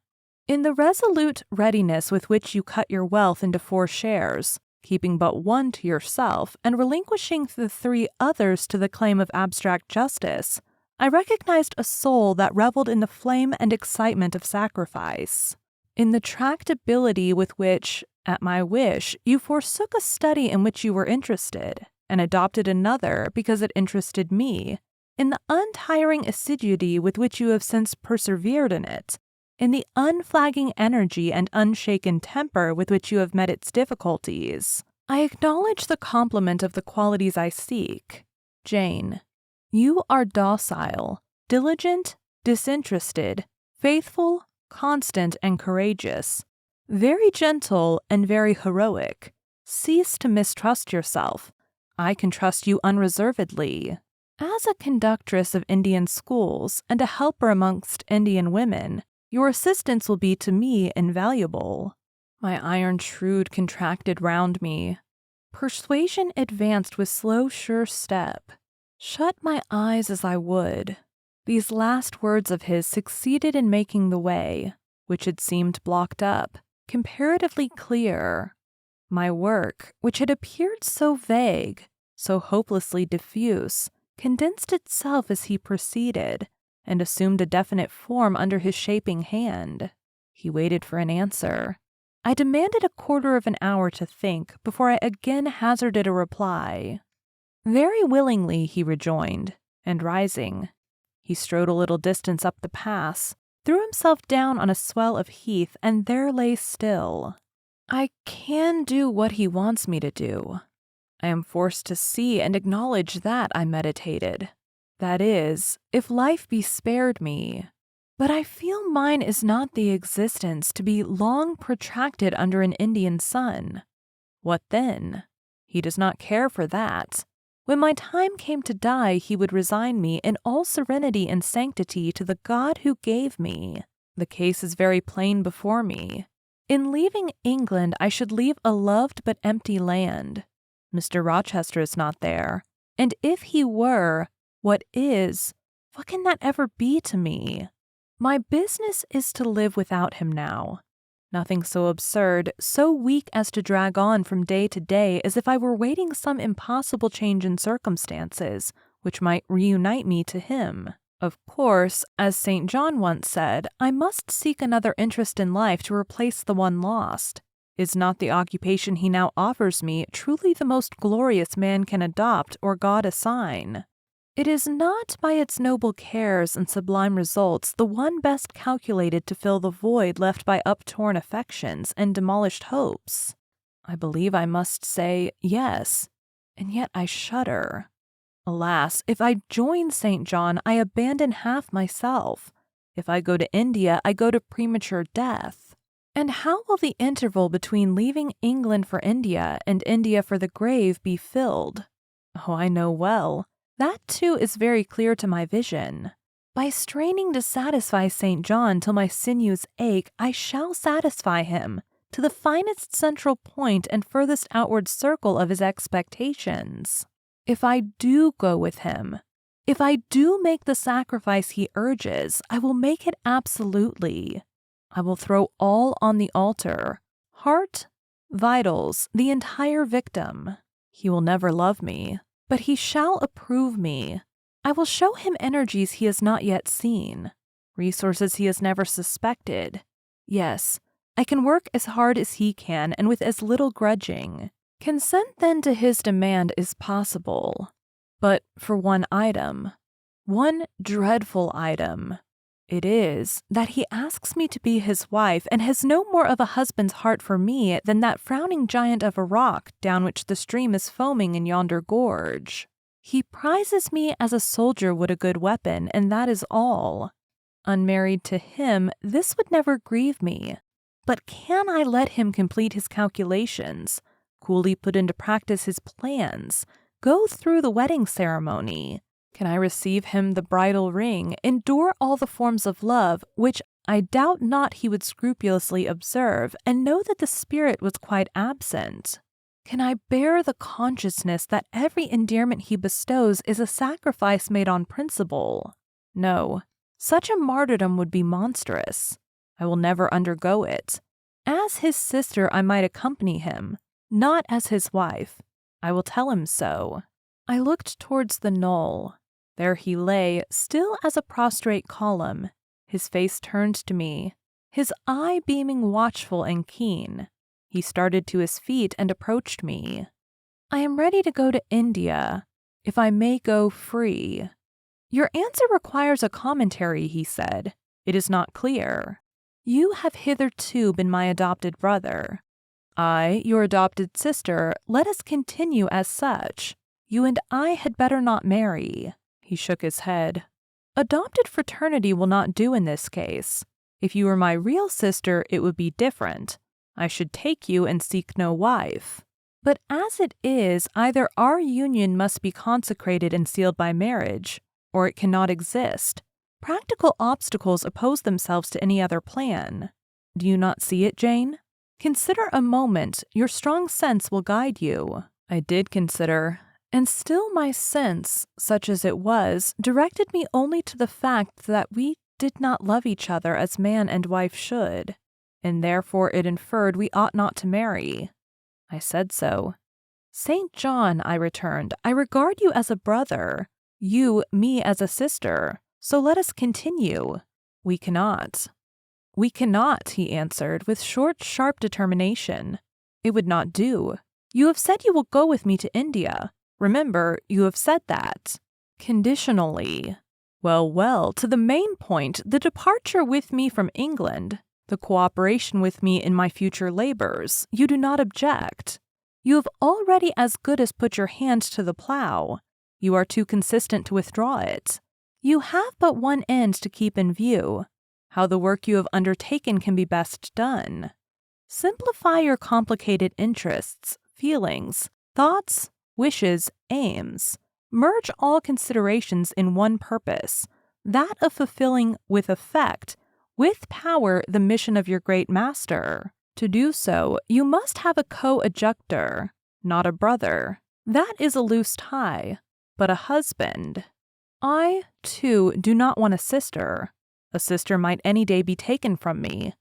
In the resolute readiness with which you cut your wealth into 4 shares, keeping but 1 to yourself and relinquishing the 3 others to the claim of abstract justice, I recognized a soul that reveled in the flame and excitement of sacrifice. In the tractability with which, at my wish, you forsook a study in which you were interested, and adopted another because it interested me, in the untiring assiduity with which you have since persevered in it, in the unflagging energy and unshaken temper with which you have met its difficulties, I acknowledge the complement of the qualities I seek. Jane, you are docile, diligent, disinterested, faithful, constant, and courageous, very gentle and very heroic. Cease to mistrust yourself. I can trust you unreservedly. As a conductress of Indian schools and a helper amongst Indian women, your assistance will be to me invaluable. My iron shroud contracted round me. Persuasion advanced with slow, sure step. Shut my eyes as I would. These last words of his succeeded in making the way, which had seemed blocked up, comparatively clear. My work, which had appeared so vague, so hopelessly diffuse, condensed itself as he proceeded, and assumed a definite form under his shaping hand. He waited for an answer. I demanded a quarter of an hour to think before I again hazarded a reply. Very willingly, he rejoined, and rising, he strode a little distance up the pass, threw himself down on a swell of heath, and there lay still. I can do what he wants me to do. I am forced to see and acknowledge that, I meditated. That is, if life be spared me. But I feel mine is not the existence to be long protracted under an Indian sun. What then? He does not care for that. When my time came to die, he would resign me in all serenity and sanctity to the God who gave me. The case is very plain before me. In leaving England, I should leave a loved but empty land. Mr. Rochester is not there, and if he were, what can that ever be to me? My business is to live without him now. Nothing so absurd, so weak as to drag on from day to day as if I were waiting some impossible change in circumstances which might reunite me to him. Of course, as St. John once said, I must seek another interest in life to replace the one lost. Is not the occupation he now offers me truly the most glorious man can adopt or God assign? It is not by its noble cares and sublime results the one best calculated to fill the void left by uptorn affections and demolished hopes. I believe I must say yes, and yet I shudder. Alas, if I join St. John, I abandon half myself. If I go to India, I go to premature death. And how will the interval between leaving England for India and India for the grave be filled? Oh, I know well. That too is very clear to my vision. By straining to satisfy St. John till my sinews ache, I shall satisfy him to the finest central point and furthest outward circle of his expectations. If I do go with him, if I do make the sacrifice he urges, I will make it absolutely. I will throw all on the altar, heart, vitals, the entire victim. He will never love me, but he shall approve me. I will show him energies he has not yet seen, resources he has never suspected. Yes, I can work as hard as he can and with as little grudging. Consent then to his demand is possible, but for one item, one dreadful item. It is that he asks me to be his wife and has no more of a husband's heart for me than that frowning giant of a rock down which the stream is foaming in yonder gorge. He prizes me as a soldier would a good weapon, and that is all. Unmarried to him, this would never grieve me. But can I let him complete his calculations, coolly put into practice his plans, go through the wedding ceremony? Can I receive him the bridal ring, endure all the forms of love, which I doubt not he would scrupulously observe, and know that the spirit was quite absent? Can I bear the consciousness that every endearment he bestows is a sacrifice made on principle? No, such a martyrdom would be monstrous. I will never undergo it. As his sister, I might accompany him, not as his wife. I will tell him so. I looked towards the knoll. There he lay, still as a prostrate column, his face turned to me, his eye beaming watchful and keen. He started to his feet and approached me. I am ready to go to India, if I may go free. Your answer requires a commentary, he said. It is not clear. You have hitherto been my adopted brother. I, your adopted sister, let us continue as such. You and I had better not marry. He shook his head. Adopted fraternity will not do in this case. If you were my real sister, it would be different. I should take you and seek no wife. But as it is, either our union must be consecrated and sealed by marriage, or it cannot exist. Practical obstacles oppose themselves to any other plan. Do you not see it, Jane? Consider a moment. Your strong sense will guide you. I did consider. And still my sense, such as it was, directed me only to the fact that we did not love each other as man and wife should, and therefore it inferred we ought not to marry. I said so. St. John, I returned, I regard you as a brother, you me as a sister, so let us continue. We cannot. We cannot, he answered, with short, sharp determination. It would not do. You have said you will go with me to India. Remember, you have said that. Conditionally. Well, to the main point, the departure with me from England, the cooperation with me in my future labors, you do not object. You have already as good as put your hand to the plow. You are too consistent to withdraw it. You have but one end to keep in view, how the work you have undertaken can be best done. Simplify your complicated interests, feelings, thoughts, wishes, aims. Merge all considerations in one purpose, that of fulfilling with effect, with power, the mission of your great master. To do so, you must have a coadjutor, not a brother. That is a loose tie, but a husband. I, too, do not want a sister. A sister might any day be taken from me.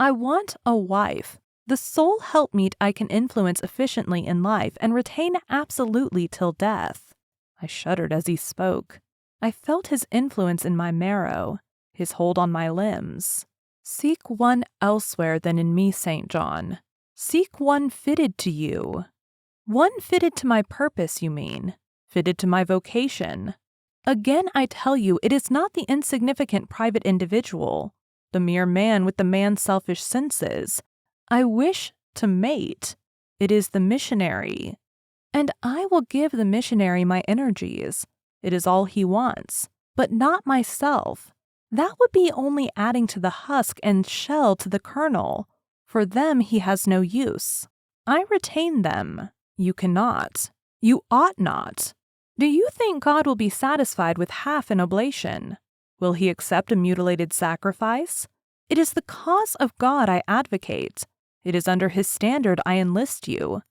I want a wife, the sole helpmeet I can influence efficiently in life and retain absolutely till death. I shuddered as he spoke. I felt his influence in my marrow, his hold on my limbs. Seek one elsewhere than in me, St. John. Seek one fitted to you. One fitted to my purpose, you mean, fitted to my vocation. Again, I tell you, it is not the insignificant private individual, the mere man with the man's selfish senses. I wish to mate. It is the missionary. And I will give the missionary my energies. It is all he wants, but not myself. That would be only adding to the husk and shell to the kernel. For them he has no use. I retain them. You cannot. You ought not. Do you think God will be satisfied with half an oblation? Will he accept a mutilated sacrifice? It is the cause of God I advocate. It is under his standard I enlist you.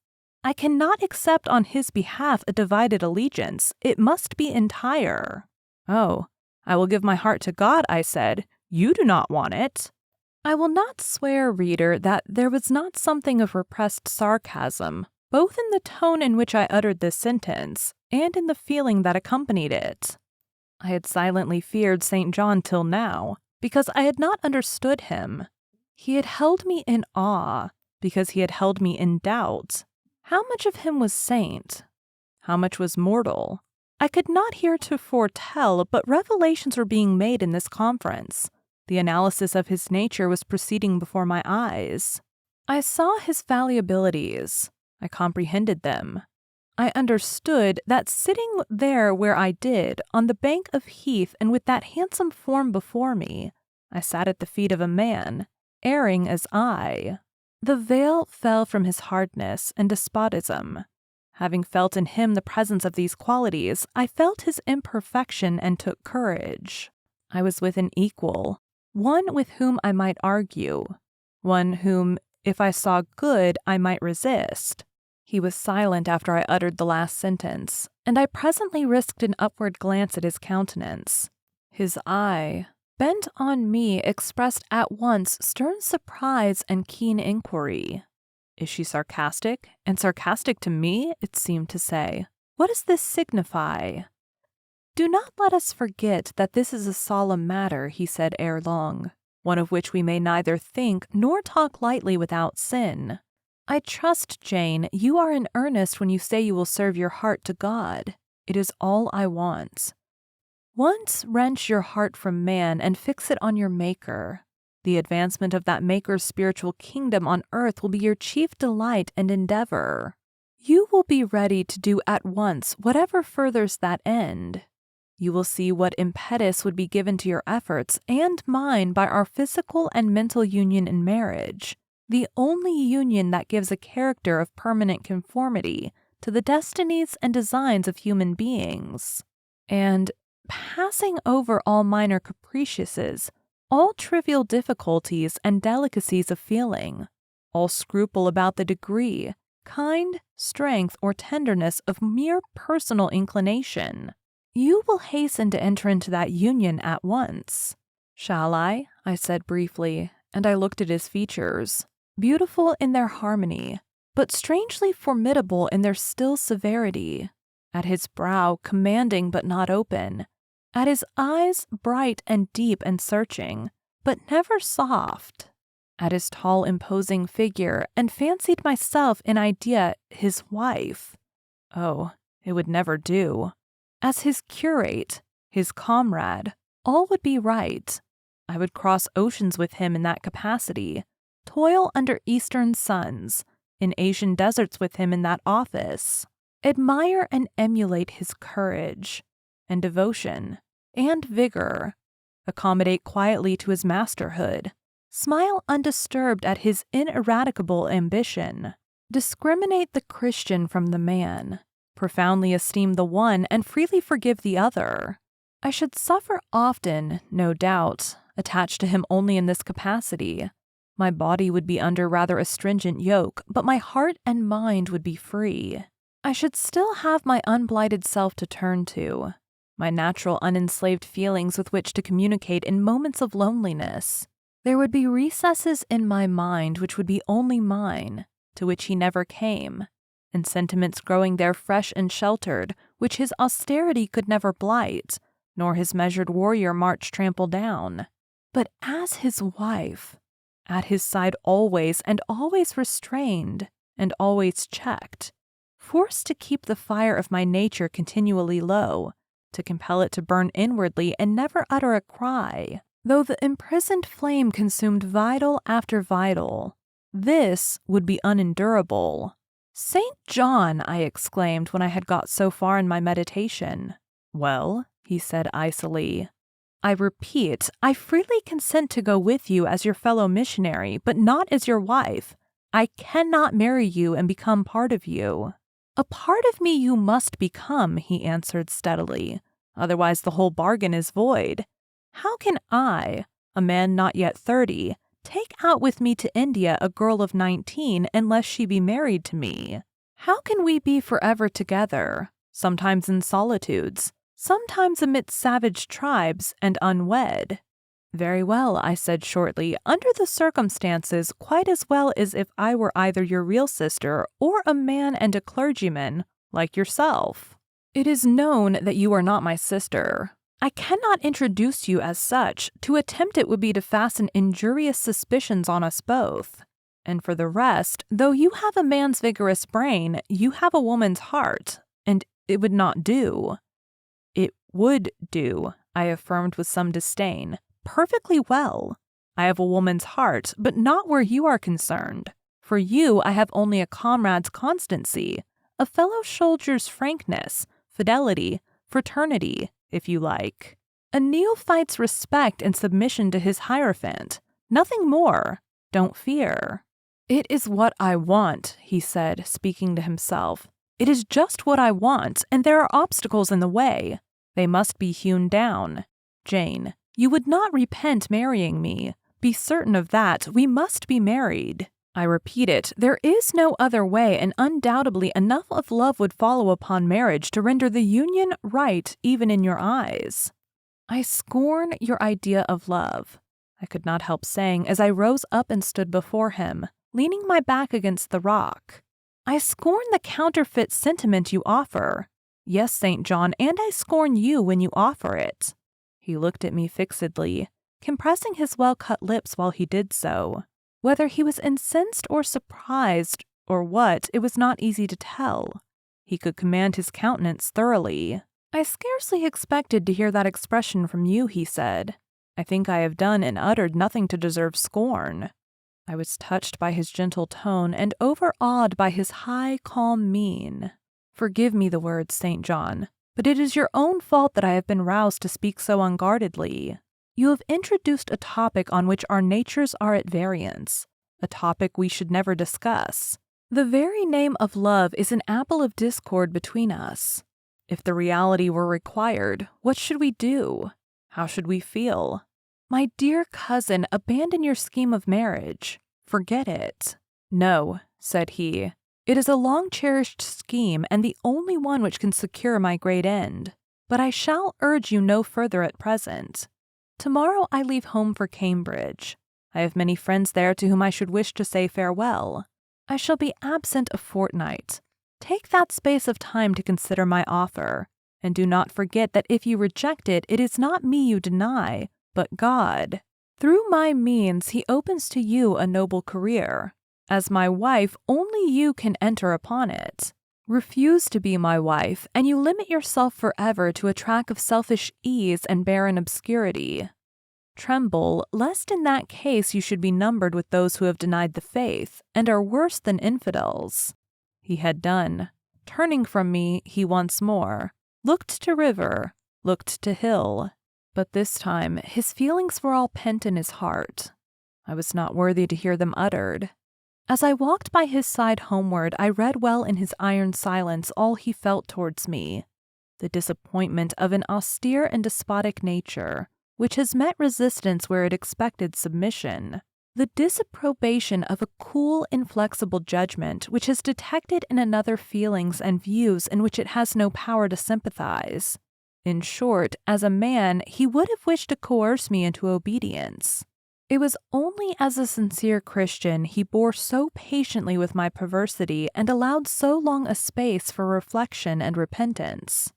I cannot accept on his behalf a divided allegiance. It must be entire. Oh, I will give my heart to God, I said. You do not want it. I will not swear, reader, that there was not something of repressed sarcasm, both in the tone in which I uttered this sentence, and in the feeling that accompanied it. I had silently feared St. John till now, because I had not understood him. He had held me in awe, because he had held me in doubt. How much of him was saint? How much was mortal? I could not heretofore tell, but revelations were being made in this conference. The analysis of his nature was proceeding before my eyes. I saw his fallibilities. I comprehended them. I understood that sitting there where I did, on the bank of heath and with that handsome form before me, I sat at the feet of a man, erring as I. The veil fell from his hardness and despotism. Having felt in him the presence of these qualities, I felt his imperfection and took courage. I was with an equal, one with whom I might argue, one whom, if I saw good, I might resist. He was silent after I uttered the last sentence, and I presently risked an upward glance at his countenance. His eye, bent on me, expressed at once stern surprise and keen inquiry. Is she sarcastic? And sarcastic to me, it seemed to say. What does this signify? Do not let us forget that this is a solemn matter, he said ere long, one of which we may neither think nor talk lightly without sin. I trust, Jane, you are in earnest when you say you will serve your heart to God. It is all I want. Once wrench your heart from man and fix it on your Maker. The advancement of that Maker's spiritual kingdom on earth will be your chief delight and endeavor. You will be ready to do at once whatever furthers that end. You will see what impetus would be given to your efforts and mine by our physical and mental union in marriage, the only union that gives a character of permanent conformity to the destinies and designs of human beings. And, passing over all minor capriciouses, all trivial difficulties and delicacies of feeling, all scruple about the degree, kind, strength, or tenderness of mere personal inclination, you will hasten to enter into that union at once. Shall I said briefly, and I looked at his features, beautiful in their harmony, but strangely formidable in their still severity, at his brow commanding but not open, at his eyes bright and deep and searching, but never soft, at his tall imposing figure, and fancied myself in idea his wife. Oh, it would never do. As his curate, his comrade, all would be right. I would cross oceans with him in that capacity, toil under eastern suns, in Asian deserts with him in that office, admire and emulate his courage, and devotion, and vigor, accommodate quietly to his masterhood, smile undisturbed at his ineradicable ambition, discriminate the Christian from the man, profoundly esteem the one and freely forgive the other. I should suffer often, no doubt, attached to him only in this capacity. My body would be under rather a stringent yoke, but my heart and mind would be free. I should still have my unblighted self to turn to, my natural unenslaved feelings with which to communicate in moments of loneliness. There would be recesses in my mind which would be only mine, to which he never came, and sentiments growing there fresh and sheltered, which his austerity could never blight, nor his measured warrior march trample down. But as his wife, at his side always and always restrained, and always checked, forced to keep the fire of my nature continually low, to compel it to burn inwardly and never utter a cry, though the imprisoned flame consumed vital after vital, this would be unendurable. St. John, I exclaimed when I had got so far in my meditation. Well, he said icily, I repeat, I freely consent to go with you as your fellow missionary, but not as your wife. I cannot marry you and become part of you. A part of me you must become, he answered steadily. Otherwise the whole bargain is void. How can I, a man not yet 30, take out with me to India a girl of 19 unless she be married to me? How can we be forever together, sometimes in solitudes, sometimes amidst savage tribes and unwed? Very well, I said shortly, under the circumstances quite as well as if I were either your real sister or a man and a clergyman like yourself. It is known that you are not my sister. I cannot introduce you as such. To attempt it would be to fasten injurious suspicions on us both. And for the rest, though you have a man's vigorous brain, you have a woman's heart, and it would not do. It would do, I affirmed with some disdain, perfectly well. I have a woman's heart, but not where you are concerned. For you, I have only a comrade's constancy, a fellow soldier's frankness, fidelity, fraternity, if you like. A neophyte's respect and submission to his hierophant. Nothing more. Don't fear." "It is what I want," he said, speaking to himself. "It is just what I want, and there are obstacles in the way. They must be hewn down. Jane, you would not repent marrying me. Be certain of that. We must be married. I repeat it, there is no other way, and undoubtedly enough of love would follow upon marriage to render the union right even in your eyes." "I scorn your idea of love," I could not help saying as I rose up and stood before him, leaning my back against the rock. "I scorn the counterfeit sentiment you offer. Yes, St. John, and I scorn you when you offer it." He looked at me fixedly, compressing his well-cut lips while he did so. Whether he was incensed or surprised or what, it was not easy to tell. He could command his countenance thoroughly. "I scarcely expected to hear that expression from you," he said. "I think I have done and uttered nothing to deserve scorn." I was touched by his gentle tone and overawed by his high, calm mien. "Forgive me the words, St. John, but it is your own fault that I have been roused to speak so unguardedly. You have introduced a topic on which our natures are at variance, a topic we should never discuss. The very name of love is an apple of discord between us. If the reality were required, what should we do? How should we feel? My dear cousin, abandon your scheme of marriage. Forget it." "No," said he. "It is a long-cherished scheme and the only one which can secure my great end. But I shall urge you no further at present. Tomorrow I leave home for Cambridge. I have many friends there to whom I should wish to say farewell. I shall be absent a fortnight. Take that space of time to consider my offer, and do not forget that if you reject it, it is not me you deny, but God. Through my means, he opens to you a noble career. As my wife, only you can enter upon it. Refuse to be my wife, and you limit yourself forever to a track of selfish ease and barren obscurity. Tremble, lest in that case you should be numbered with those who have denied the faith, and are worse than infidels." He had done. Turning from me, he once more looked to river, looked to hill. But this time, his feelings were all pent in his heart. I was not worthy to hear them uttered. As I walked by his side homeward, I read well in his iron silence all he felt towards me, the disappointment of an austere and despotic nature, which has met resistance where it expected submission, the disapprobation of a cool, inflexible judgment which has detected in another feelings and views in which it has no power to sympathize. In short, as a man, he would have wished to coerce me into obedience. It was only as a sincere Christian he bore so patiently with my perversity and allowed so long a space for reflection and repentance.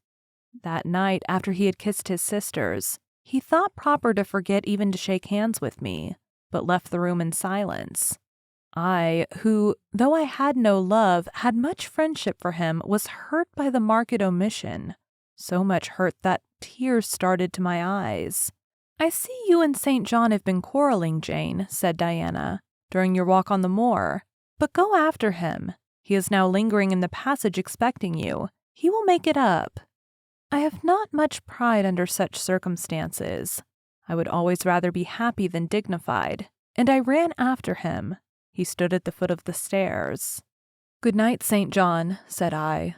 That night, after he had kissed his sisters, he thought proper to forget even to shake hands with me, but left the room in silence. I, who, though I had no love, had much friendship for him, was hurt by the marked omission, so much hurt that tears started to my eyes. "I see you and St. John have been quarreling, Jane," said Diana, "during your walk on the moor. But go after him. He is now lingering in the passage expecting you. He will make it up." I have not much pride under such circumstances. I would always rather be happy than dignified, and I ran after him. He stood at the foot of the stairs. "Good night, St. John," said I.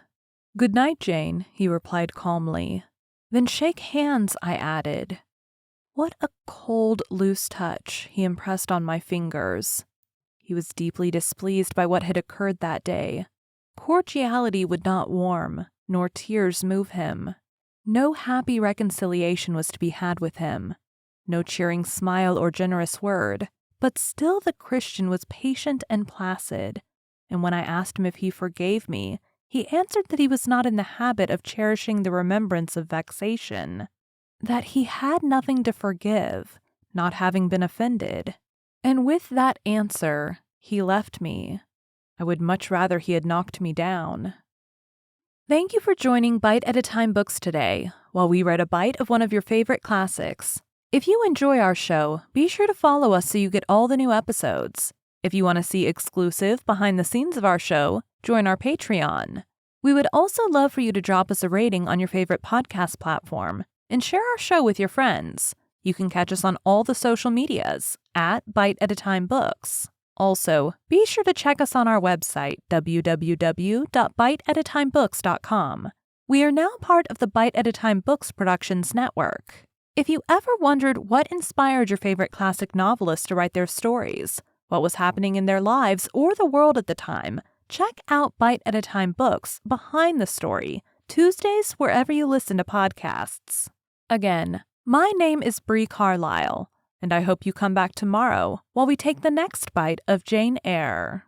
"Good night, Jane," he replied calmly. "Then shake hands," I added. What a cold, loose touch he impressed on my fingers. He was deeply displeased by what had occurred that day. Cordiality would not warm, nor tears move him. No happy reconciliation was to be had with him, no cheering smile or generous word, but still the Christian was patient and placid, and when I asked him if he forgave me, he answered that he was not in the habit of cherishing the remembrance of vexation, that he had nothing to forgive, not having been offended. And with that answer, he left me. I would much rather he had knocked me down. Thank you for joining Bite at a Time Books today, while we read a bite of one of your favorite classics. If you enjoy our show, be sure to follow us so you get all the new episodes. If you want to see exclusive behind the scenes of our show, join our Patreon. We would also love for you to drop us a rating on your favorite podcast platform and share our show with your friends. You can catch us on all the social medias at Bite at a Time Books. Also, be sure to check us on our website, www.biteatatimebooks.com. We are now part of the Bite at a Time Books Productions Network. If you ever wondered what inspired your favorite classic novelists to write their stories, what was happening in their lives or the world at the time, check out Bite at a Time Books Behind the Story, Tuesdays wherever you listen to podcasts. Again, my name is Bree Carlile, and I hope you come back tomorrow while we take the next bite of Jane Eyre.